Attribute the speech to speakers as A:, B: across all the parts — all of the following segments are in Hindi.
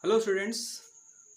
A: Hello students.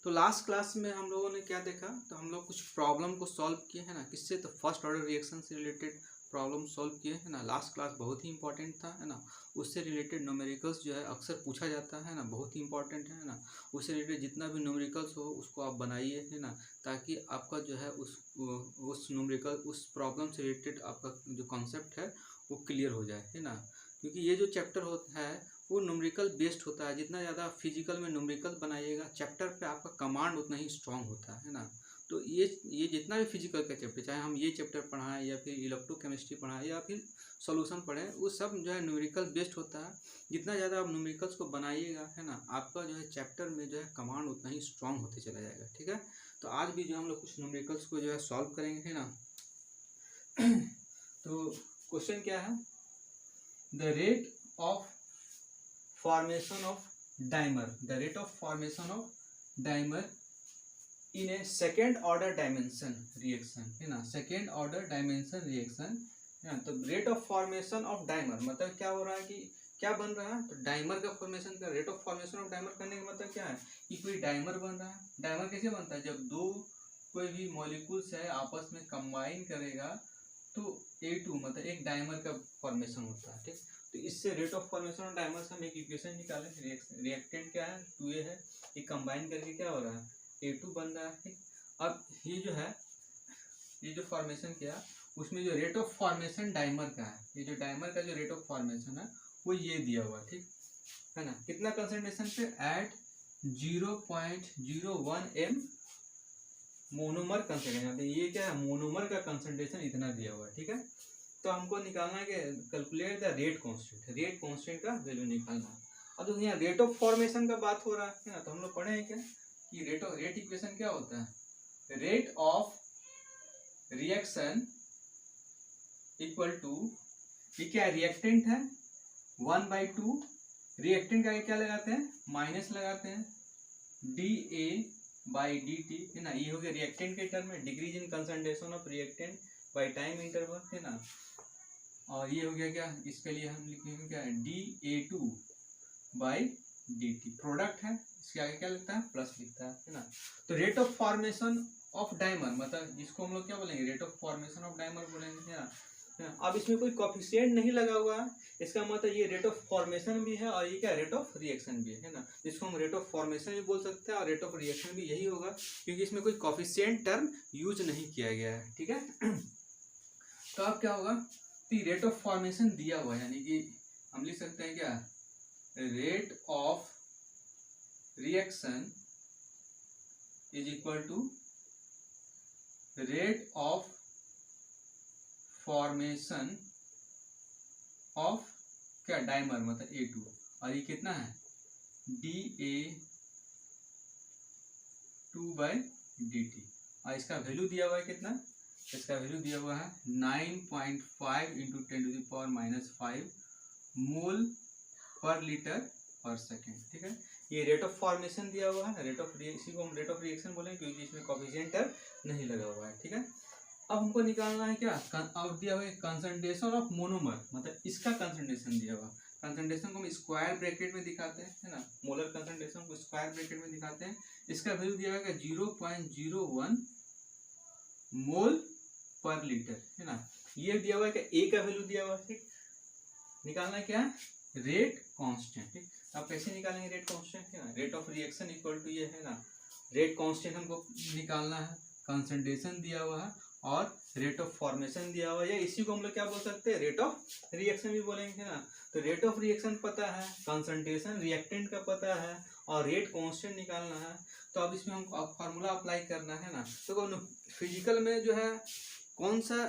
A: तो लास्ट क्लास में हम लोगों ने क्या देखा, तो हम लोग कुछ प्रॉब्लम को सॉल्व किए हैं ना, किससे, तो फर्स्ट ऑर्डर रिएक्शन से रिलेटेड प्रॉब्लम सॉल्व किए हैं ना। लास्ट क्लास बहुत ही इंपॉर्टेंट था, है ना। उससे रिलेटेड न्यूमेरिकल्स जो है अक्सर पूछा जाता है ना, बहुत ही इंपॉर्टेंट है ना। उससे रिलेटेड जितना भी न्यूमेरिकल्स हो उसको आप बनाइए, है ना, ताकि आपका जो है उस न्यूमेरिकल उस प्रॉब्लम से रिलेटेड आपका जो कॉन्सेप्ट है वो क्लियर हो जाए, है ना। क्योंकि ये जो चैप्टर होता है वो न्यूमेरिकल बेस्ड होता है। जितना ज़्यादा फिजिकल में न्यूमेरिकल बनाइएगा चैप्टर पे आपका कमांड उतना ही स्ट्रांग होता है ना। तो ये जितना भी फिजिकल का चैप्टर, चाहे हम ये चैप्टर पढ़ाएं या फिर इलेक्ट्रोकेमिस्ट्री पढ़ाएं या फिर सॉल्यूशन पढ़ें, वो सब जो है न्यूमेरिकल बेस्ड होता है। जितना ज़्यादा आप न्यूमेरिकल्स को बनाइएगा, है ना, आपका जो है चैप्टर में जो है कमांड उतना ही स्ट्रांग होते चला जाएगा। ठीक है, तो आज भी जो हम लोग कुछ न्यूमेरिकल्स को जो है सॉल्व करेंगे, है ना। तो क्वेश्चन क्या है, the rate of formation of dimer, the rate of formation of dimer in a second order dimension reaction, है ना, second order dimension reaction, है ना। तो rate of formation of dimer मतलब क्या हो रहा है कि क्या बन रहा है, तो डाइमर का फॉर्मेशन का rate of formation of dimer करने का मतलब क्या है कि कोई डाइमर बन रहा है। डाइमर कैसे बनता है, जब दो कोई भी मॉलिक्यूल्स है आपस में कंबाइन करेगा तो A2 मतलब एक डाइमर का फॉर्मेशन होता है। ठीक, तो इससे rate of formation of dimer से हम एक इक्वेशन निकालें। रिएक्टेंट क्या है, 2A है, ये कंबाइन करके क्या हो रहा है, A2 बन रहा है। ठीक, अब ये जो है, ये जो फॉर्मेशन किया उसमें जो रेट ऑफ फॉर्मेशन डाइमर का है, ये जो डाइमर का जो रेट ऑफ फॉर्मेशन है वो ये दिया हुआ, ठीक है ना। कितना कंसंट्रेशन पे, एट 0.01 m मोनोमर कंसंट्रेशन। ये क्या है, मोनोमर का कंसंट्रेशन इतना दिया हुआ है। ठीक है, तो हमको निकालना है कि calculate the rate constant, rate constant का वैल्यू निकालना है। अब तो यहाँ रेट ऑफ फॉर्मेशन का बात हो रहा है ना, तो हम लोग पढ़े हैं क्या कि रेट इक्वेशन क्या होता है, rate of reaction equal to, ये क्या रिएक्टेंट है 1/2, रिएक्टेंट का क्या लगाते हैं, माइनस लगाते हैं, dA/dt, है ना। ये हो गया रिएक्टेंट के टर्म में, decrease in concentration of reactant by time interval, है ना। और ये हो गया क्या, इसके लिए हम लिखेंगे क्या, dA2/dt, प्रोडक्ट है, इसके आगे क्या लिखता है, प्लस लिखता है ना। तो rate of formation of dimer मतलब जिसको हम लोग क्या बोलेंगे, rate of formation of dimer बोलेंगे, है ना। अब इसमें कोई कोफिशिएंट नहीं लगा हुआ है, इसका मतलब ये रेट ऑफ फॉर्मेशन भी है और ये क्या रेट ऑफ रिएक्शन भी है ना। जिसको हम रेट ऑफ फॉर्मेशन भी बोल सकते हैं और रेट ऑफ रिएक्शन भी यही होगा, क्योंकि इसमें कोई कोफिशिएंट टर्म यूज नहीं किया गया है। ठीक है, तो अब क्या होगा, रेट ऑफ फॉर्मेशन दिया हुआ है, यानी कि हम लिख सकते हैं क्या, rate of reaction is equal to rate of formation of क्या, डाइमर मतलब A2, और ये कितना है, dA2/dt, और इसका वैल्यू दिया हुआ है कितना, इसका वैल्यू दिया हुआ है 9.5 इंटू 10⁻⁵ मोल पर लीटर पर सेकेंड। ठीक है, ये रेट ऑफ फॉर्मेशन दिया हुआ है, रेट ऑफ इसी को हम रेट ऑफ रिएक्शन बोलेंगे क्योंकि इसमें कोफिशिएंट नहीं लगा हुआ है। ठीक है, अब हमको निकालना है क्या, अब दिया हुआ है कंसंट्रेशन ऑफ मोनोमर मतलब इसका कंसंट्रेशन दिया हुआ, कंसंट्रेशन को हम स्क्वायर ब्रैकेट में दिखाते हैं, है ना, मोलर कंसंट्रेशन को स्क्वायर ब्रैकेट में दिखाते हैं। इसका वैल्यू दिया हुआ है 0.01 मोल पर लीटर, है ना। ये दिया हुआ है कि ए का वैल्यू दिया हुआ है। ठीक, निकालना है क्या, रेट कांस्टेंट। ठीक, अब कैसे निकालेंगे रेट कांस्टेंट, है ना, rate of reaction equal to ये है ना, रेट कांस्टेंट हमको निकालना है, कंसंट्रेशन दिया हुआ है और रेट ऑफ फॉर्मेशन दिया हुआ है, या इसी को हम लोग क्या बोल सकते हैं, रेट ऑफ रिएक्शन भी बोलेंगे, है ना। तो रेट ऑफ रिएक्शन पता है, कंसंट्रेशन रिएक्टेंट का पता है और रेट कांस्टेंट निकालना है। तो अब इसमें हमको अब फार्मूला अप्लाई करना है ना। तो फिजिकल में जो है, कौन सा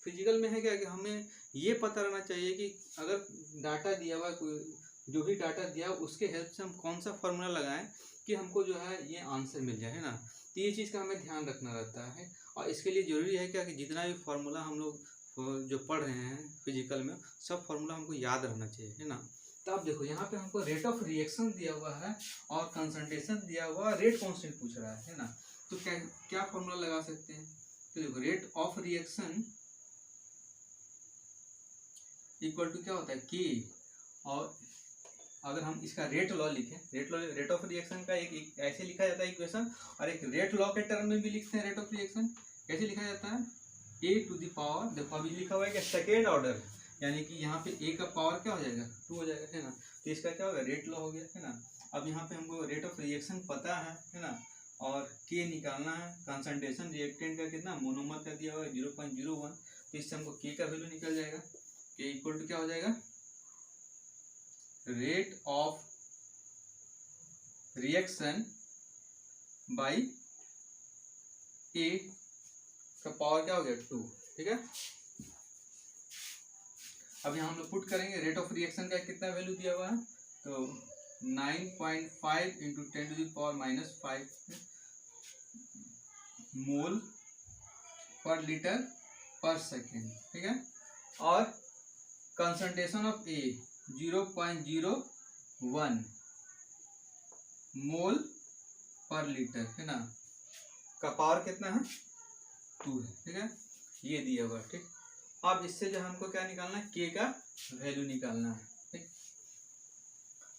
A: फिजिकल में है क्या कि हमें ये पता रहना चाहिए कि अगर डाटा दिया हुआ कोई, जो भी डाटा दिया उसके हेल्प से हम कौन सा फार्मूला लगाएं कि हमको जो है ये आंसर मिल जाए, है ना। तो ये चीज़ का हमें ध्यान रखना रहता है, और इसके लिए ज़रूरी है क्या कि जितना भी फार्मूला हम लोग जो पढ़ रहे हैं फिजिकल में, सब फार्मूला हमको याद रहना चाहिए, है ना। तो अब देखो यहाँ पे हमको रेट ऑफ रिएक्शन दिया हुआ है और कंसंट्रेशन दिया हुआ है, रेट कांस्टेंट पूछ रहा है ना। तो क्या क्या फार्मूला लगा सकते हैं, तो देखो rate of reaction equal to क्या होता है, के, और अगर हम इसका रेट लॉ लिखें, रेट ऑफ रिएक्शन का एक ऐसे लिखा जाता है इक्वेशन, और एक रेट लॉ के टर्म में भी लिखते हैं रेट ऑफ रिएक्शन। कैसे लिखा जाता है? ए टू द पावर, देखो अभी लिखा हुआ है कि सेकेंड ऑर्डर, यानी कि यहाँ पे ए का पावर क्या हो जाएगा? 2 हो जाएगा, है ना। तो इसका क्या होगा? रेट लॉ हो गया, है ना। अब यहाँ पे हमको रेट ऑफ रिएक्शन पता है ना, और के निकालना है। कंसंट्रेशन रिएक्टेंट का कितना, मोनोमर का दिया हुआ है 0.01, तो इससे हमको के का वैल्यू निकल जाएगा। के इक्वल टू क्या हो जाएगा? रेट ऑफ रिएक्शन बाई ए का पावर क्या हो गया? 2, ठीक है। अब यहाँ हम लोग पुट करेंगे, रेट ऑफ रिएक्शन का कितना वैल्यू दिया हुआ है, तो 9.5 इंटू 10⁻⁻5 मोल पर लीटर पर सेकेंड, ठीक है। और कंसंट्रेशन ऑफ ए 0.01 मोल पर लीटर, है ना, का पावर कितना है? 2 है, ठीक है। ये दिया हुआ, ठीक। अब इससे जो हमको क्या निकालना है? के का वैल्यू निकालना है, ठीक।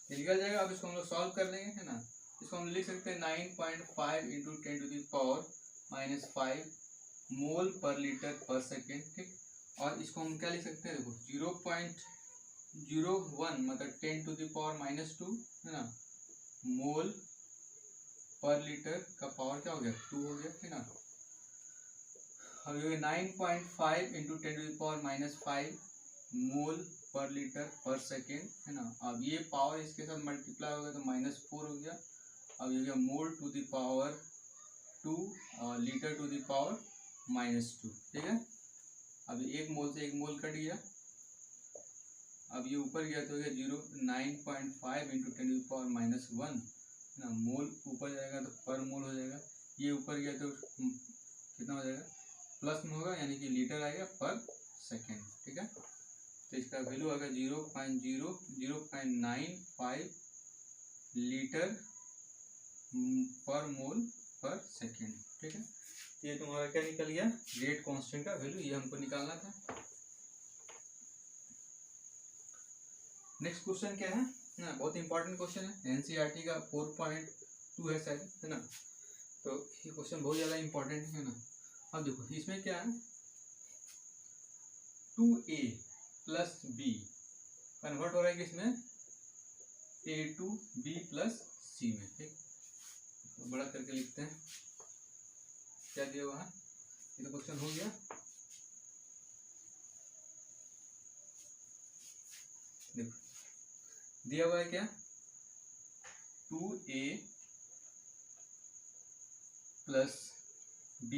A: ये निकल जाएगा। अब इसको हम लोग सॉल्व कर लेंगे, है ना। इसको हम लिख सकते हैं 9.5 इंटू 10⁻⁻5 मोल पर लीटर पर सेकेंड, ठीक। और इसको हम क्या लिख सकते हैं? देखो 0.01 मतलब 10⁻⁻2, है ना, मोल पर लीटर का पावर क्या हो गया? 2 हो गया, है ना। अब ये 9.5 इंटू 10⁻⁻5 मोल पर लीटर पर सेकेंड, है ना। अब ये पावर इसके साथ मल्टीप्लाई हो गया तो -4 हो गया। अब ये हो गया मोल टू द पावर 2 और लीटर टू द पावर -2, ठीक है। अब एक मोल से एक मोल कट गया। अब ये ऊपर गया तो हो गया 9.5 इंटू 10⁻⁻1, है ना। मोल ऊपर जाएगा तो पर मोल हो जाएगा। ये ऊपर गया तो कितना हो जाएगा? प्लस में होगा, यानी कि लीटर आएगा पर सेकेंड, ठीक है। तो इसका वैल्यू आएगा 0.95 लीटर पर मोल पर सेकेंड, ठीक है। तो ये तुम्हारा क्या निकल गया? रेट कांस्टेंट का वैल्यू, ये हमको निकालना था। नेक्स्ट क्वेश्चन क्या है ना, बहुत इंपॉर्टेंट क्वेश्चन है, एनसीईआरटी का 4.2 है शायद, है ना। तो ये क्वेश्चन बहुत ज़्यादा इंपॉर्टेंट है ना। अब देखो इसमें क्या है, 2a प्लस बी कन्वर्ट हो रहा है किसमें? a to b plus c में, ठीक। तो बड़ा करके लिखते हैं, क्या दिया हुआ है, ये तो क्वेश्चन हो गया। देखो दिया हुआ है क्या, 2a plus b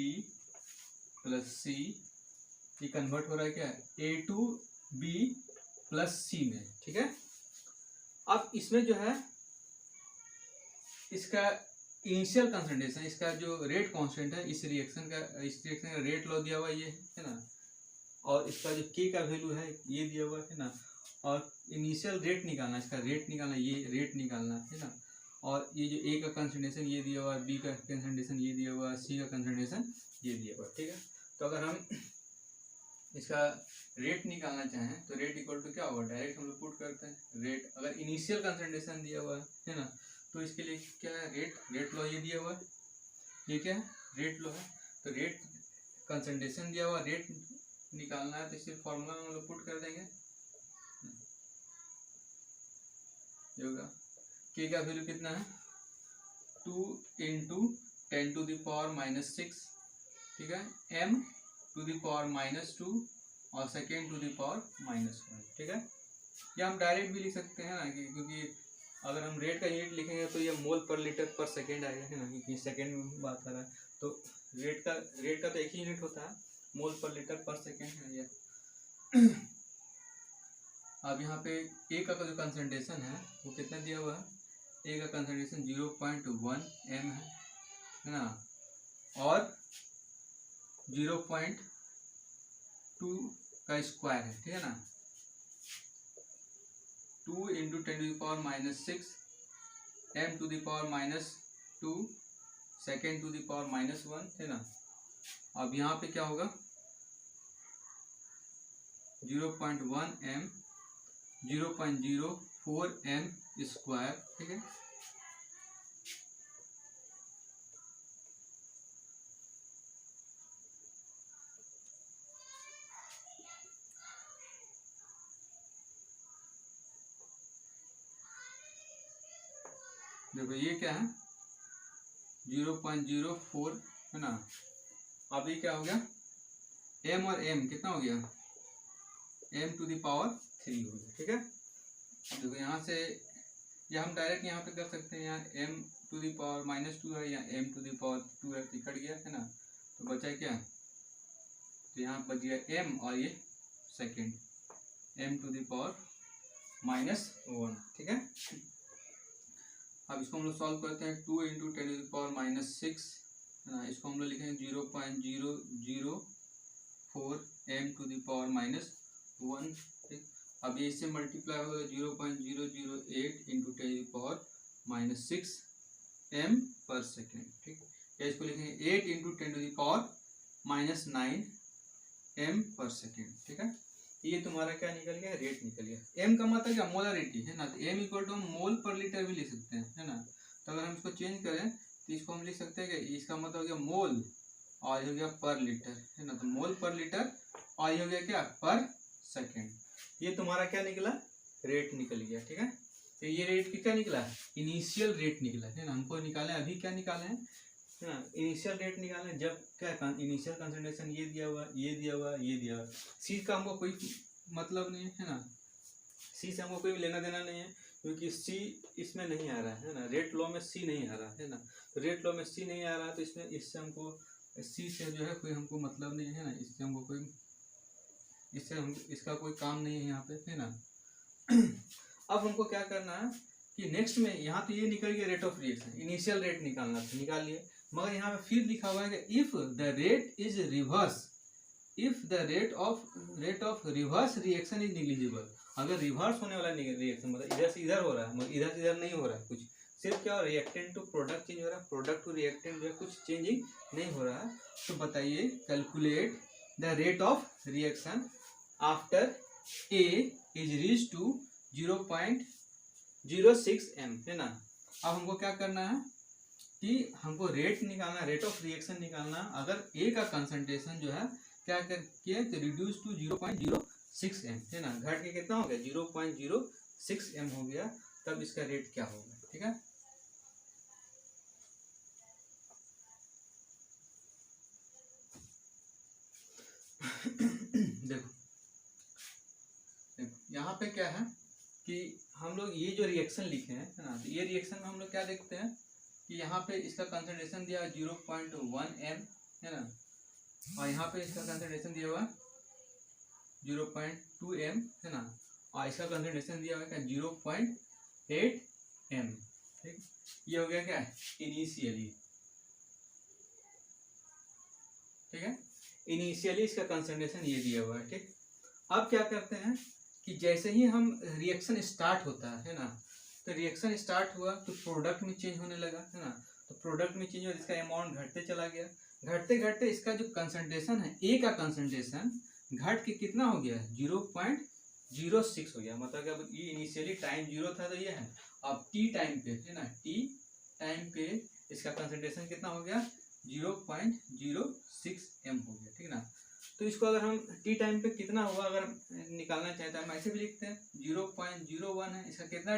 A: plus c, ये कन्वर्ट हो रहा है क्या, a to b plus c में, ठीक है। अब इसमें जो है इसका इनिशियल कंसंट्रेशन, इसका जो रेट कांस्टेंट है, इस रिएक्शन का रेट लॉ दिया हुआ ये है ना, और इसका जो के का वैल्यू है ये दिया हुआ है ना, और इनिशियल रेट निकालना, इसका रेट निकालना, ये रेट निकालना है ना, और ये जो ए का कंसंट्रेशन ये दिया हुआ है, बी का कंसंट्रेशन ये दिया हुआ है, सी का कंसंट्रेशन ये दिया हुआ है, ठीक है। तो अगर हम इसका रेट निकालना चाहें तो रेट इक्वल टू क्या होगा, डायरेक्ट हम लोग पुट करते हैं रेट। अगर इनिशियल कंसंट्रेशन दिया हुआ है ना, तो इसके लिए क्या है, रेट लॉ ये दिया हुआ है, ये क्या है, रेट लॉ है। तो रेट कंसंट्रेशन दिया हुआ, रेट निकालना है, तो इसे फॉर्मूला में हम लोग पुट कर देंगे, ये होगा के का वैल्यू कितना है, 2 इंटू 10⁻⁻6, ठीक है, m टू द पावर -2 और सेकेंड टू द पावर -1, ठीक है। या हम डायरेक्ट भी लिख सकते हैं ना, क्योंकि अगर हम रेट का यूनिट लिखेंगे तो ये मोल पर लीटर पर सेकेंड आएगा, है ना, क्योंकि सेकेंड में बात कर रहा है। तो रेट का तो एक ही यूनिट होता है, मोल पर लीटर पर सेकेंड है ये। अब यहाँ पे ए का जो कंसंट्रेशन है वो कितना दिया हुआ है, ए का कंसंट्रेशन 0.1 m है ना, और 0.2 का स्क्वायर है, ठीक है ना। 2 into 10⁻⁻6 m to the power -2 second to the power -1, है ना। अब यहाँ पे क्या होगा, 0.1 m 0.05 4m स्क्वायर, ठीक है। देखो ये क्या है 0.04 है ना। अब ये क्या हो गया m और m कितना हो गया m टू द पावर 3 हो गया, ठीक है। अब देखो यहाँ से या हम डायरेक्ट यहाँ पे कर सकते हैं, यहाँ m टू द पावर -2 है या m टू द पावर 2 है, कट गया है ना, तो बचा क्या, तो यहाँ बच गया m और ये second m to the power -1, ठीक है। अब इसको हम लोग सॉल्व करते हैं 2 इंटू 10 टू द पावर -6 है ना, इसको हम लोग लिखेंगे 0.004 m टू द पावर -1, ठीक। अब ये इससे मल्टीप्लाई होगा 0.008 into 10 to the power -6 m per second, ठीक। या इसको लिखेंगे 8 into 10 to the power -9 m per second, ठीक है। ये तुम्हारा क्या निकल गया, रेट निकल गया। m का मतलब क्या, मोलरिटी है ना, तो m इक्वल टू मोल पर लीटर भी लिख सकते हैं, है ना। तो अगर हम इसको चेंज करें तो इसको हम लिख सकते हैं कि इसका मतलब हो गया मोल और ये हो गया पर लीटर, है ना, तो मोल पर लीटर और ये हो गया क्या पर सेकेंड। ये तुम्हारा क्या निकला, रेट निकल गया, ठीक है। तो ये रेट की क्या निकला, इनिशियल रेट निकला, है ना। हमको निकाले अभी क्या निकाले हैं, है ना, इनिशियल रेट निकालना है। जब क्या इनिशियल कंसंट्रेशन ये दिया हुआ, ये दिया हुआ, ये दिया हुआ, सी का हमको कोई मतलब नहीं है ना, सी से हमको कोई लेना देना नहीं है, क्योंकि सी इसमें नहीं आ रहा है ना, रेट लॉ में सी नहीं आ रहा है ना, तो रेट लॉ में सी नहीं आ रहा है, तो इसमें इससे हमको सी से जो है कोई हमको मतलब नहीं है ना, इससे हमको कोई, इससे हम इसका कोई काम नहीं है यहाँ पे, है ना। अब हमको क्या करना है कि नेक्स्ट में यहाँ तो ये निकल गया rate of reaction, initial rate निकालना था, निकाल लिए, मगर यहाँ पे फिर लिखा हुआ है कि if the rate is reverse, if the rate of reverse reaction is negligible, अगर रिवर्स होने वाला रिएक्शन मतलब इधर से इधर हो रहा है, मगर इधर से इधर नहीं हो रहा है कुछ, सिर्फ क्या रिएक्टेंट टू प्रोडक्ट चेंज हो रहा है, प्रोडक्ट टू रिएक्टेंट जो है कुछ चेंजिंग नहीं हो रहा है, तो बताइए calculate the rate of reaction after A is reach to 0.06 m, है ना। अब हमको क्या करना है कि हमको रेट निकालना, रेट ऑफ रिएक्शन निकालना, अगर ए का कंसंट्रेशन जो है क्या किया तो रिड्यूस टू 0.06 m, है ना, घट के कितना हो गया 0.06 m हो गया, तब इसका रेट क्या होगा, ठीक है। देखो यहाँ पे क्या है कि हम लोग ये जो रिएक्शन लिखे हैं, है ना, तो ये रिएक्शन में हम लोग क्या देखते हैं कि यहाँ पे इसका कंसंट्रेशन दिया 0.1 m, है ना, और यहाँ पे इसका कंसंट्रेशन दिया हुआ 0.2 m, है ना, और इसका कंसंट्रेशन दिया हुआ क्या 0.8 m, ठीक। ये हो गया क्या इनिशियली, ठीक है, इनिशियली इसका कंसंट्रेशन ये दिया हुआ है, ठीक। अब क्या करते हैं कि जैसे ही हम रिएक्शन स्टार्ट होता है ना, तो रिएक्शन स्टार्ट हुआ तो प्रोडक्ट में चेंज होने लगा, है ना, तो प्रोडक्ट में चेंज हुआ, इसका अमाउंट घटते चला गया, घटते घटते इसका जो कंसंट्रेशन है ए का कंसंट्रेशन घट के कितना हो गया 0.06 हो गया, मतलब कि अब ये इनिशियली टाइम 0 था तो ये है, अब टी टाइम पे, है ना, टी टाइम पे इसका कंसंट्रेशन कितना हो गया 0.06 m हो गया, ठीक ना। तो इसको अगर हम टी टाइम पे कितना हुआ अगर निकालना चाहते हैं, हम ऐसे भी लिखते हैं 0.01 है, इसका कितना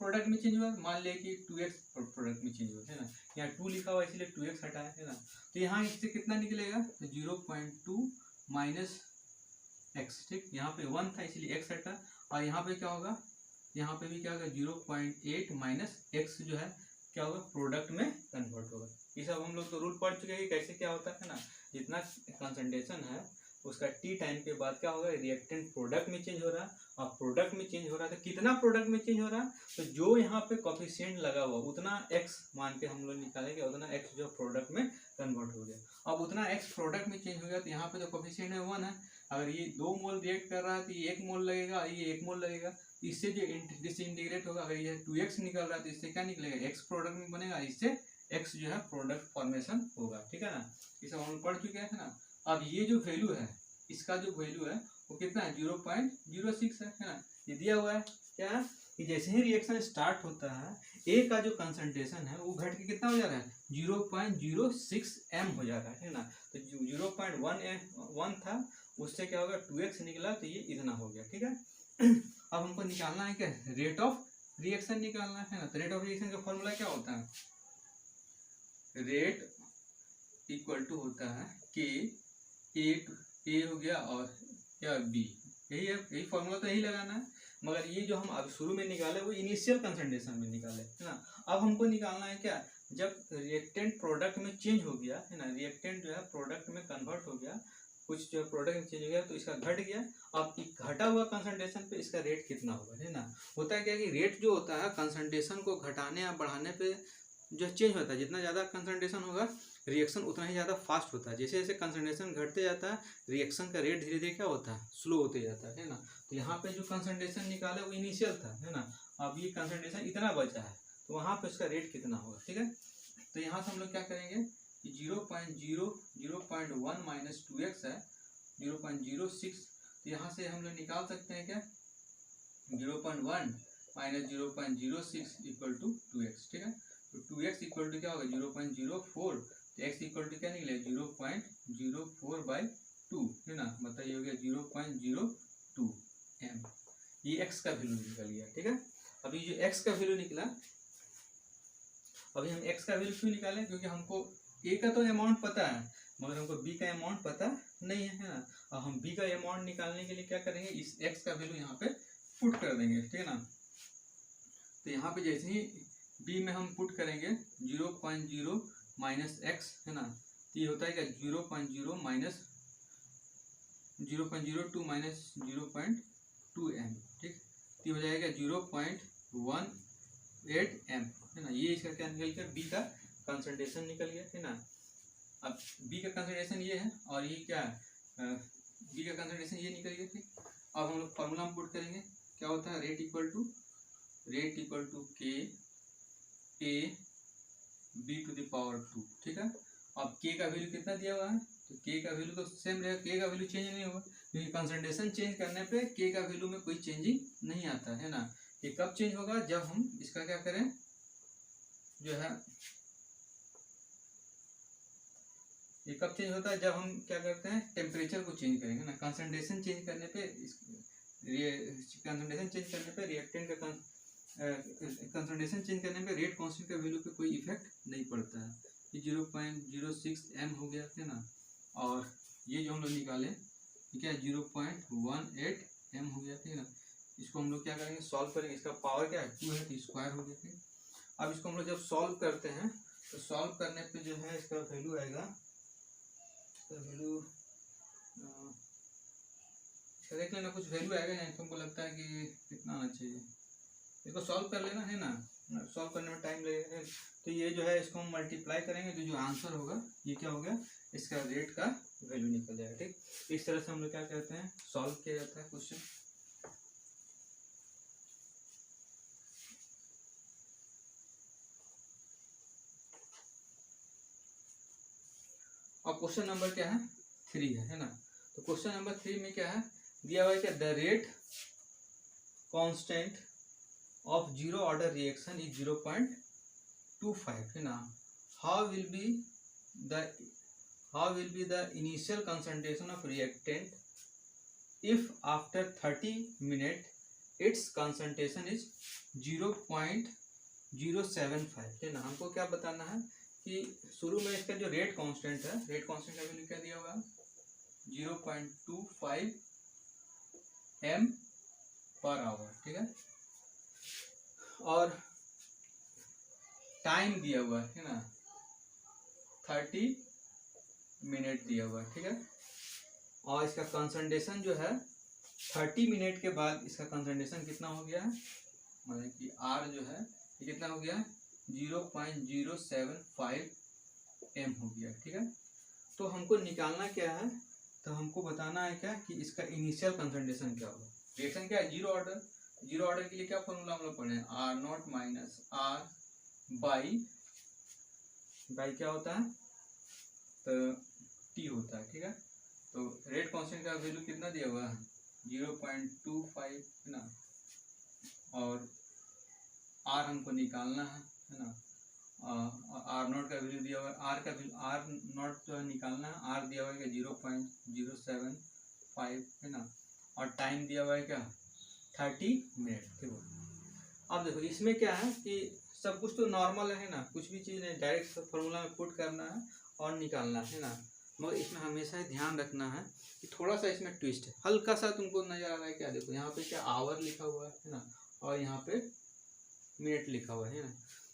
A: प्रोडक्ट में चेंज हुआ, मान लिया कि 2x प्रोडक्ट में चेंज हुआ, है ना, यहाँ 2 लिखा हुआ इसलिए 2x हटाया, है ना, तो यहाँ इससे कितना निकलेगा तो 0.2 माइनस एक्स, ठीक, यहाँ पे 1 था इसलिए x हटा, और यहाँ पे क्या होगा, यहाँ पे भी क्या होगा 0.8 माइनस एक्स जो है क्या होगा प्रोडक्ट में कन्वर्ट होगा। ये सब हम लोग तो रूल पढ़ चुके हैं कि कैसे क्या होता है ना, जितना कंसंट्रेशन है उसका टी टाइम के बाद क्या होगा रिएक्टेंट प्रोडक्ट में चेंज हो रहा है, और प्रोडक्ट में चेंज हो रहा है तो कितना प्रोडक्ट में चेंज हो रहा है, तो जो यहाँ पे कोफिशिएंट लगा हुआ उतना x मान के हम लोग निकालेंगे, उतना x जो प्रोडक्ट में कन्वर्ट हो गया। अब उतना x प्रोडक्ट में चेंज हो गया तो यहाँ पे जो कोफिशिएंट है 1 है, अगर ये 2 मोल रिएक्ट कर रहा है तो ये 1 मोल लगेगा, ये 1 मोल लगेगा, इससे जो डिसइंटीग्रेट होगा, अगर ये 2x निकल रहा है तो इससे क्या निकलेगा x प्रोडक्ट में बनेगा, इससे x जो है प्रोडक्ट फॉर्मेशन होगा, ठीक है ना, ये सब हम पढ़ चुके हैं ना। अब ये जो वैल्यू है इसका जो वैल्यू है वो कितना है 0.06 है ना, ये दिया हुआ है क्या है कि जैसे ही रिएक्शन स्टार्ट होता है ए का जो कंसंट्रेशन है वो घट के कितना हो जा रहा है 0.06 m हो जा रहा है ना। तो 0.1 था, उससे क्या होगा 2x निकला, तो ये इतना हो गया। ठीक है। अब हमको निकालना है क्या, रेट ऑफ रिएक्शन निकालना है ना। तो रेट ऑफ रिएक्शन का फॉर्मूला क्या होता है, रेट इक्वल टू होता है के ए हो गया और क्या बी, यही है, यही फॉर्मूला तो यही लगाना है। मगर ये जो हम अब शुरू में निकाले वो इनिशियल कंसंट्रेशन में निकाले है ना। अब हमको निकालना है क्या, जब रिएक्टेंट प्रोडक्ट में चेंज हो गया है ना, रिएक्टेंट जो है प्रोडक्ट में कन्वर्ट हो गया, कुछ जो प्रोडक्ट में चेंज हो गया तो इसका घट गया। अब घटा हुआ कंसंट्रेशन पे इसका रेट कितना होगा, है ना। होता है क्या कि रेट जो होता है कंसंट्रेशन को घटाने या बढ़ाने पे जो चेंज होता है, जितना ज़्यादा कंसंट्रेशन होगा रिएक्शन उतना ही ज़्यादा फास्ट होता है। जैसे जैसे कंसंट्रेशन घटते जाता है रिएक्शन का रेट धीरे धीरे क्या होता है, स्लो होते जाता है ना। तो यहाँ पे जो कंसंट्रेशन निकाले वो इनिशियल था, है ना। अब ये कंसंट्रेशन इतना बचा है तो वहाँ पे इसका रेट कितना होगा। ठीक है। तो यहाँ से हम लोग क्या करेंगे कि 0.1 माइनस 2x है 0.06, तो यहाँ से हम लोग निकाल सकते हैं क्या 0.1 माइनस 0.06 इक्वल टू 2x। ठीक है। तो 2x इक्वल टू क्या होगा 0.04, तो x इक्वल टू क्या निकले 0.04/2, है ना। मतलब ये हो गया 0.02 m। ये x का वैल्यू निकल गया। ठीक है। अभी जो x का वैल्यू निकला, अभी हम x का वैल्यू क्यों निकालें, क्योंकि हमको a का तो अमाउंट पता है मगर हमको b का अमाउंट पता नहीं है ना। अब हम b का अमाउंट निकालने के लिए क्या करेंगे, इस x का वैल्यू यहाँ पे पुट कर देंगे। ठीक है ना। तो यहाँ पे जैसे ही b में हम पुट करेंगे 0.0 माइनस x, है ना, तो ये होता है क्या 0.0 माइनस 0.02 माइनस 0.2 m। ठीक, तो ये हो जाएगा 0.18 m, है ना। ये इसका क्या निकल गया, बी का कंसंट्रेशन निकल गया, है ना। अब बी का कंसंट्रेशन ये है और ये क्या है, बी का कंसंट्रेशन ये निकल गया। ठीक, अब हम लोग फॉर्मूला में पुट करेंगे, क्या होता है rate equal to k A B to the power 2। ठीक है। अब के का वैल्यू कितना दिया हुआ है, तो के का वैल्यू तो सेम रहेगा, के का वैल्यू चेंज नहीं होगा, क्योंकि कंसंट्रेशन चेंज करने पे के का वैल्यू में कोई चेंजिंग नहीं आता है ना। ये कब चेंज होगा, जब हम इसका क्या करें, जो है ये कब चेंज होता है, जब हम क्या करते हैं टेम्परेचर को चेंज करेंगे ना। कंसंट्रेशन चेंज करने पे कंसंट्रेशन चेंज करने पे रिएक्टेंट का कंसंट्रेशन चेंज करने पे रेट कांस्टेंट का वैल्यू पे कोई इफेक्ट नहीं पड़ता है। ये 0.06 m हो गया, है ना। और ये जो हम लोग निकाले ठीक है 0.18 m हो गया, ठीक है ना। इसको हम लोग क्या करेंगे, सॉल्व करेंगे। इसका पावर क्या है 2 है, तो स्क्वायर हो गया। ठीक, अब इसको हम लोग जब सॉल्व करते हैं तो सॉल्व करने पे जो है इसका वैल्यू आएगा, इसका वैल्यू देख लेना, कुछ वैल्यू आएगा या तुमको लगता है कि कितना आना चाहिए, इसको सॉल्व कर लेना, है ना। सॉल्व करने में टाइम लगेगा। तो ये जो है इसको हम मल्टीप्लाई करेंगे तो जो आंसर होगा ये क्या हो गया, इसका रेट का वैल्यू निकल जाएगा। ठीक, इस तरह से हम लोग क्या कहते हैं सॉल्व किया जाता है क्वेश्चन। और क्वेश्चन नंबर क्या है 3 है ना। तो क्वेश्चन नंबर 3 में क्या है दिया हुआ है, क्या the rate constant of zero order reaction is 0.25, है ना। How will be the initial concentration of reactant if after 30 minute it's concentration is 0.075, है ना। हमको क्या बताना है कि शुरू में इसका जो रेट कांस्टेंट है, रेट कांस्टेंट का वैल्यू क्या दिया हुआ है 0.25 m पर आवर, ठीक है। और टाइम दिया हुआ है ना 30 मिनट दिया हुआ है, ठीक है। और इसका कंसंट्रेशन जो है 30 मिनट के बाद इसका कंसंट्रेशन कितना हो गया है, मतलब कि R जो है ये कितना हो गया 0.075 m हो गया, ठीक है। तो हमको निकालना क्या है, तो हमको बताना है क्या कि इसका इनिशियल कंसंट्रेशन क्या होगा। रिएक्शन क्या है जीरो ऑर्डर के लिए क्या फॉर्मूला हम लोग पढ़े हैं, R0 माइनस R बाई क्या होता है तो T होता है, ठीक है। तो रेट कांस्टेंट का वैल्यू कितना दिया हुआ है 0.25, है ना। और आर हमको निकालना है ना, आर नॉट का वैल्यू दिया हुआ है, आर नॉट जो है निकालना है, आर दिया हुआ है क्या 0.075 है ना, और टाइम दिया हुआ है क्या 30 मिनट। देखो अब देखो इसमें क्या है कि सब कुछ तो नॉर्मल है ना, कुछ भी चीज़ नहीं, डायरेक्ट फॉर्मूला में पुट करना है और निकालना है ना, मगर इसमें हमेशा ध्यान रखना है कि थोड़ा सा इसमें ट्विस्ट है, हल्का सा तुमको नजर आ रहा है क्या, देखो यहाँ पे क्या आवर लिखा हुआ है ना, और यहाँ पे मिनट लिखा हुआ है ना।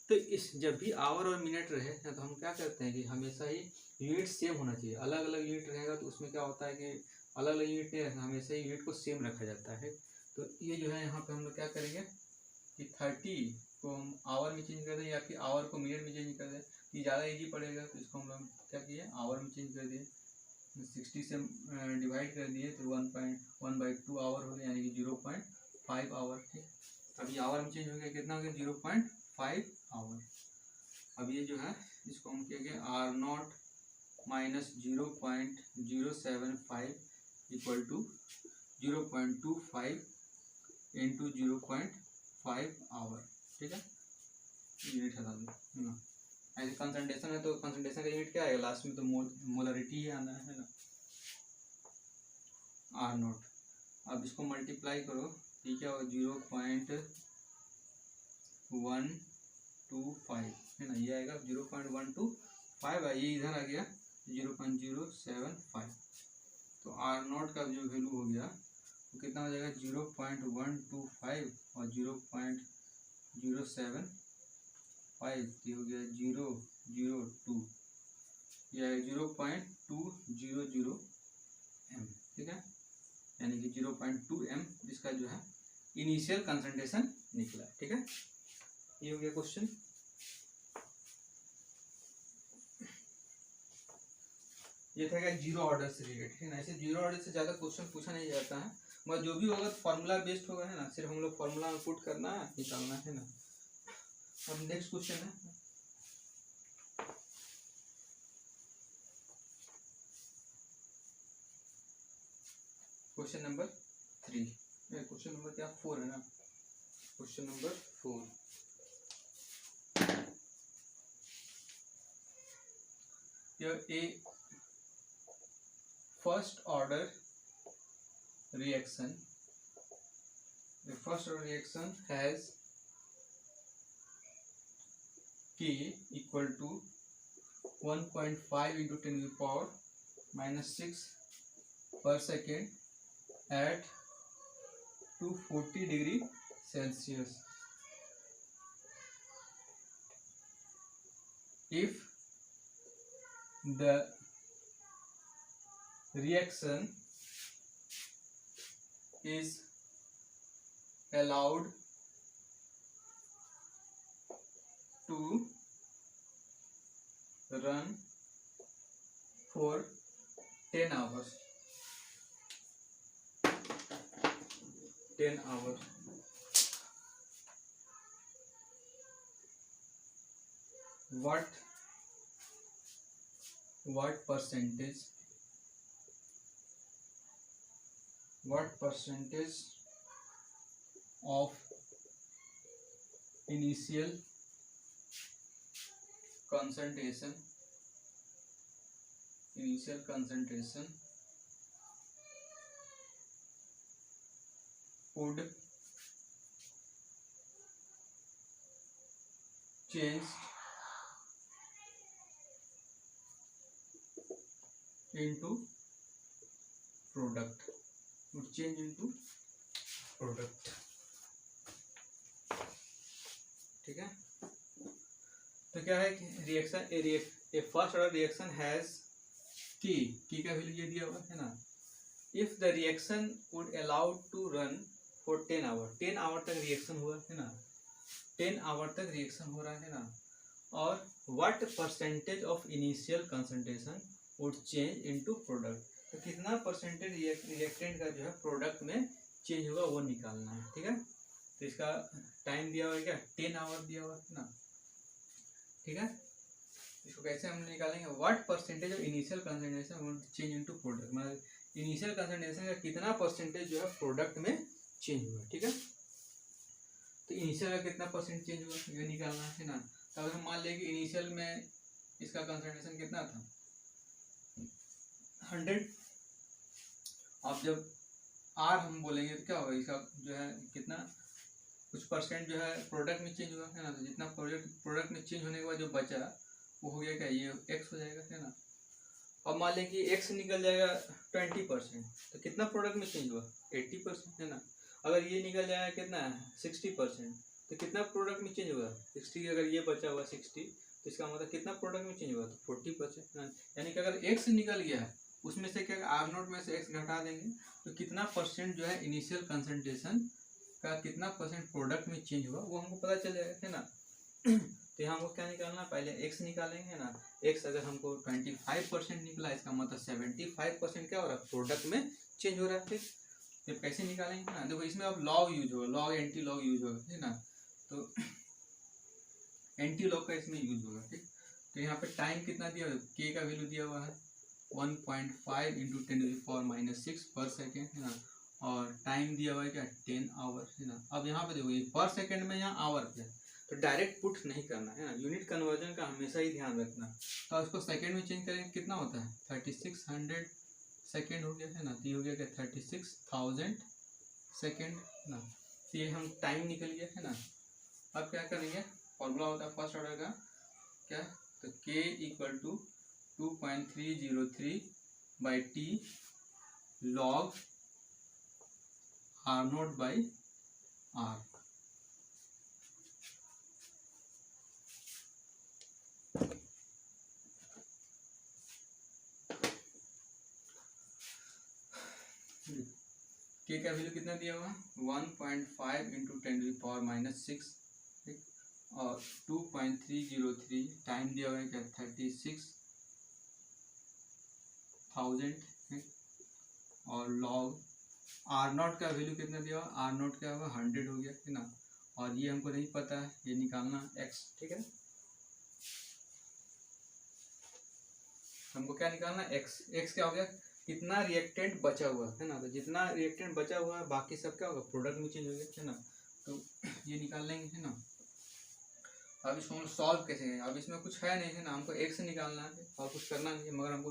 A: तो इस जब भी आवर और मिनट रहे ना, तो हम क्या करते हैं कि हमेशा ही यूनिट सेम होना चाहिए। अलग अलग यूनिट रहेगा तो उसमें क्या होता है कि अलग अलग यूनिट नहीं रखना, हमेशा ही यूनिट को सेम रखा जाता है। तो ये जो है यहाँ पे हम लोग क्या करेंगे कि 30 को हम आवर में चेंज कर दें या फिर आवर को मिनट में चेंज कर दें, ये ज़्यादा ईजी पड़ेगा। तो इसको हम लोग क्या किए, आवर में चेंज कर दिए, 60 से डिवाइड कर दिए तो 1.1/2 आवर हो गया, यानी कि 0.5 आवर। ठीक, अभी आवर में चेंज हो गया, कितना हो गया 0.5 आवर। अब ये जो है इसको हम क्या किया, R naught minus 0.075 equal to 0.25 into 0.5 hour. ठीक है, यूनिट हटा दो ना, ऐसे कंसंट्रेशन है तो कंसंट्रेशन का यूनिट क्या आएगा लास्ट में, तो मोलरिटी ही आना है ना, आर नॉट। अब इसको मल्टीप्लाई करो, ठीक है, और 0.125 है ना, ये आएगा 0.125, ये इधर आ गया 0.075। तो आर नॉट का जो वैल्यू हो गया तो कितना हो जाएगा 0.125 और 0.075, ये हो गया 0.002, ये आएगा 0.200 m। ठीक है, यानी कि 0.2 m इसका जो है इनिशियल कंसंट्रेशन निकला। ठीक है, ये हो गया क्वेश्चन। ये था क्या जीरो ऑर्डर से रिलेटेड है ना, ऐसे जीरो ऑर्डर से ज़्यादा क्वेश्चन पूछा नहीं जाता है, मगर जो भी होगा फॉर्मूला बेस्ड होगा है ना, सिर्फ हम लोग फॉर्मूला में पुट करना है, निकालना है ना। अब नेक्स्ट क्वेश्चन है क्वेश्चन नंबर 3, क्वेश्चन नंबर क्या 4 है ना, क्वेश्चन नंबर 4। ये a first order reaction, the first order reaction has K equal to 1.5 into 10 to the power minus 6 per second at 240 degree Celsius. If the reaction is allowed to run for 10 hours, 10 hours, what percentage of initial concentration would change into product, ठीक है। तो क्या है reaction a first order reaction has k का वैल्यू ये दिया हुआ है ना, if the reaction would allowed to run for 10 hour, 10 hour तक रिएक्शन हुआ है ना, 10 आवर तक रिएक्शन हो रहा है ना, और what percentage of initial concentration would change into product, तो कितना परसेंटेज रिएक्टेंट का जो है प्रोडक्ट में चेंज होगा वो निकालना है। ठीक है, तो इसका टाइम दिया हुआ है क्या 10 आवर दिया हुआ है ना। ठीक है, इसको कैसे हम निकालेंगे, what percentage of initial concentration would change into product, मतलब इनिशियल कंसंट्रेशन का कितना परसेंटेज जो है प्रोडक्ट में चेंज हुआ। ठीक है, तो इनिशियल का कितना परसेंट चेंज हुआ ये निकालना है ना। तो अगर हम मान लें कि इनिशियल में इसका कंसंट्रेशन कितना था 100, अब जब आर हम बोलेंगे तो क्या होगा इसका जो है कितना कुछ परसेंट जो है प्रोडक्ट में चेंज हुआ है ना। तो जितना प्रोडक्ट में चेंज होने के बाद जो बचा वो हो गया क्या ये एक्स हो जाएगा है ना। अब मान लें कि एक्स निकल जाएगा 20%, तो कितना प्रोडक्ट में चेंज हुआ 80% है ना। अगर ये निकल जाएगा कितना 60%, तो कितना प्रोडक्ट में चेंज हुआ 60। अगर ये बचा हुआ 60 तो इसका मतलब कितना प्रोडक्ट में चेंज हुआ तो 40%। यानी कि अगर एक्स निकल गया उसमें से क्या आर नोट में से एक्स घटा देंगे तो कितना परसेंट जो है इनिशियल कंसंट्रेशन का कितना परसेंट प्रोडक्ट में चेंज हुआ वो हमको पता चल जाएगा है ना। तो यहाँ हमको क्या निकालना पहले एक्स निकालेंगे ना। एक्स अगर हमको 25% निकला इसका मतलब 75% क्या हो रहा है प्रोडक्ट में चेंज हो रहा है। फिर जब कैसे निकालेंगे ना देखो इसमें अब लॉग यूज होगा, लॉग एंटी लॉग यूज होगा है ना। तो एंटी लॉग का इसमें यूज होगा ठीक। तो यहाँ पे टाइम कितना दिया के का वैल्यू दिया हुआ है 1.5 इंटू 10⁻⁻⁶ पर सेकेंड है ना। और टाइम दिया हुआ है क्या 10 आवर है ना। अब यहाँ पे देखो ये पर सेकेंड में यहाँ आवर पे है तो डायरेक्ट पुट नहीं करना है ना, यूनिट कन्वर्जन का हमेशा ही ध्यान रखना। तो इसको सेकेंड में चेंज करेंगे कितना होता है 3600 सेकेंड हो गया है ना। तो ये हो गया क्या 36,000 सेकेंड ना। तो ये हम टाइम निकल गया है ना। अब क्या करेंगे फॉर्मूला होता है फर्स्ट ऑर्डर का क्या, तो k equal to 2.303 by t log R naught by R. K का वैल्यू कितना दिया हुआ 1.5 इंटू 10⁻⁻⁶ ठीक। और 2.303 टाइम दिया हुआ है क्या 36,000 और लॉग आर नॉट का वैल्यू कितना दिया हुआ आर नॉट क्या हुआ 100 हो गया है ना। और ये हमको नहीं पता है ये निकालना एक्स ठीक है। हमको क्या निकालना एक्स, एक्स क्या हो गया कितना रिएक्टेंट बचा हुआ है ना। तो जितना रिएक्टेंट बचा हुआ है बाकी सब क्या होगा प्रोडक्ट में चेंज हो गया है ना। तो ये निकाल लेंगे है ना। अब इसको हम सॉल्व कैसे करें, अब इसमें कुछ है नहीं है ना, हमको एक्स निकालना है और कुछ करना नहीं है, मगर हमको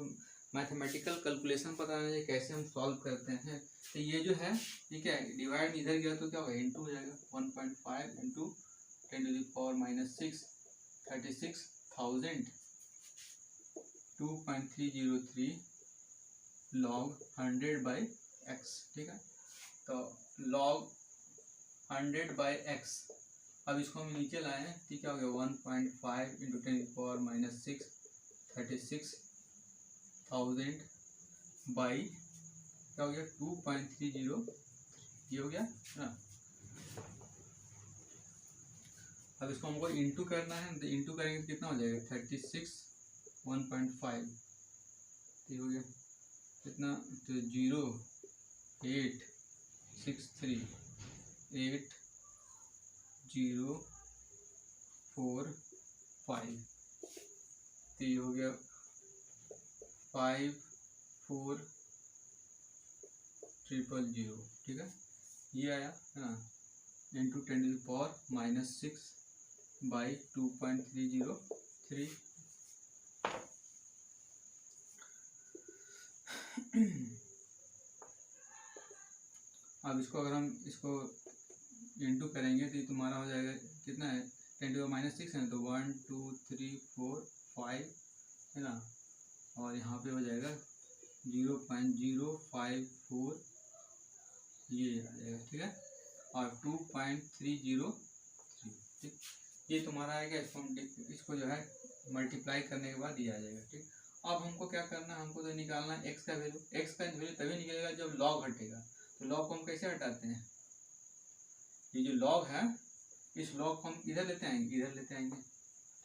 A: मैथमेटिकल कैलकुलेशन पता नहीं है कैसे हम सॉल्व करते हैं। तो ये जो है ये क्या है डिवाइड इधर गया तो क्या होगा इंटू हो जाएगा 1.5 इंटू 10⁻⁻⁶ 36,000 2.303 log 100 बाई एक्स ठीक है। तो log 100 बाई एक्स, अब इसको हम नीचे लाए हैं ठीक है हो गया 1.5 इंटू 10⁻⁻⁶ 36,000 बाई क्या हो गया 2.30 ये हो गया ना। अब इसको हमको इंटू करना है तो इंटू करेंगे तो कितना हो जाएगा 36 1.5 ये हो गया कितना तो 0.8638045 तो ये हो गया 54000 ठीक है। ये आया है ना इंटू 10⁻⁻⁶ बाई 2.303। अब इसको अगर हम इसको इंटू करेंगे तो ये तुम्हारा हो जाएगा कितना है 10⁻⁻⁶ है ना। तो 1 2 3 4 5 है ना। और यहाँ पे हो जाएगा 0.054 ये आ जाएगा ठीक है। और 2.303 ठीक ये तुम्हारा आएगा। इसको जो है मल्टीप्लाई करने के बाद ये आ जाएगा ठीक। अब हमको क्या करना है हमको तो निकालना है एक्स का वैल्यू। एक्स का वैल्यू तभी निकलेगा जब लॉग हटेगा। तो लॉग को हम कैसे हटाते हैं, ये जो लॉग है इस लॉग को हम इधर लेते आएंगे।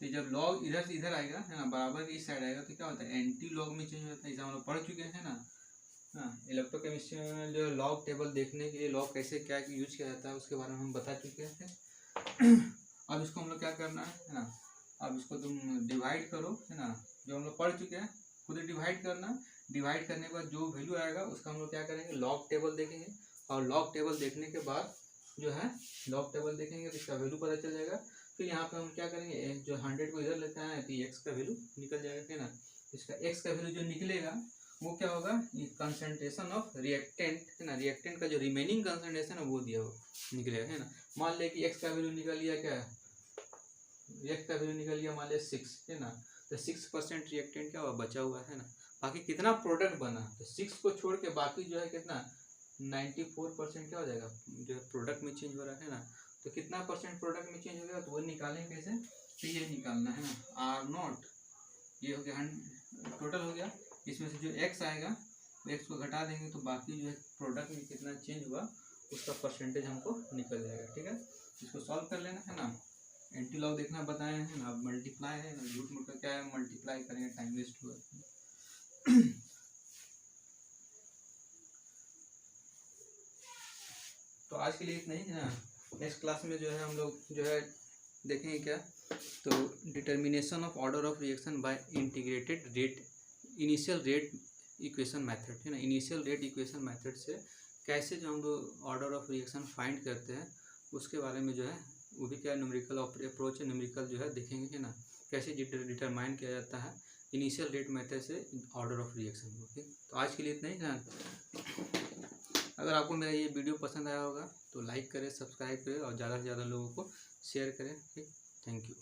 A: तो जब लॉग इधर से इधर आएगा है ना बराबर इस साइड आएगा तो क्या होता है एंटी लॉग में चेंज होता है। इसे हम लोग पढ़ चुके हैं ना इलेक्ट्रोकेमिस्ट्री में जो लॉग टेबल देखने के लिए लॉग कैसे क्या यूज किया जाता है उसके बारे में हम बता चुके हैं। अब इसको हम लोग क्या करना है ना, अब इसको तुम डिवाइड करो है ना, जो हम लोग पढ़ चुके हैं खुद डिवाइड करना। डिवाइड करने के बाद जो वैल्यू आएगा उसका हम लोग क्या करेंगे लॉग टेबल देखेंगे। और लॉग टेबल देखने के बाद जो है लॉग टेबल देखेंगे तो इसका वैल्यू पता चल जाएगा। फिर यहाँ पे हम क्या करेंगे, जो 100 को इधर लेते हैं तो एक्स का वैल्यू निकल जाएगा, है ना। इसका एक्स का वैल्यू जो निकलेगा वो क्या होगा, कंसंट्रेशन ऑफ रिएक्टेंट, है ना, रिएक्टेंट का जो रिमेनिंग कंसंट्रेशन है वो दिया हो निकलेगा, है ना। मान ले कि एक्स का वैल्यू निकल लिया, क्या एक्स का वैल्यू निकल लिया मान लिया 6, है ना। तो 6% रिएक्टेंट क्या हुआ, बचा हुआ है ना। बाकी कितना प्रोडक्ट बना, तो 6 को छोड़ के बाकी जो है कितना 94% क्या हो जाएगा, जो प्रोडक्ट में चेंज हो रहा है ना। तो कितना परसेंट प्रोडक्ट में चेंज हो गया, तो वो निकालें कैसे, तो ये निकालना है ना, आर नॉट, ये हो गया टोटल हो गया। इसमें से जो एक्स आएगा एक्स को घटा देंगे तो बाकी जो है प्रोडक्ट में कितना चेंज हुआ उसका परसेंटेज हमको निकल जाएगा, ठीक है। इसको सॉल्व कर लेना है ना। एंटी लॉग देखना बताए हैं ना, अब मल्टीप्लाई है ना, झूठ मूठ का क्या है, मल्टीप्लाई करेंगे टाइम वेस्ट हुआ। तो आज के लिए इतना ही है ना। नेक्स्ट क्लास में जो है हम लोग जो है देखेंगे क्या, तो determination of order of reaction by integrated rate initial rate equation method, है ना। इनिशियल रेट इक्वेशन मेथड से कैसे जो हम लोग ऑर्डर ऑफ रिएक्शन फाइंड करते हैं उसके बारे में जो है, वो भी क्या न्यूमेरिकल अप्रोच है, न्यूमेरिकल जो है देखेंगे, है ना, कैसे डिटरमाइन किया जाता है इनिशियल रेट मेथड से ऑर्डर ऑफ रिएक्शन। ओके, तो आज के लिए इतना ही ना। अगर आपको मेरा ये वीडियो पसंद आया होगा तो लाइक करें, सब्सक्राइब करें और ज़्यादा से ज़्यादा लोगों को शेयर करें। ठीक, थैंक यू।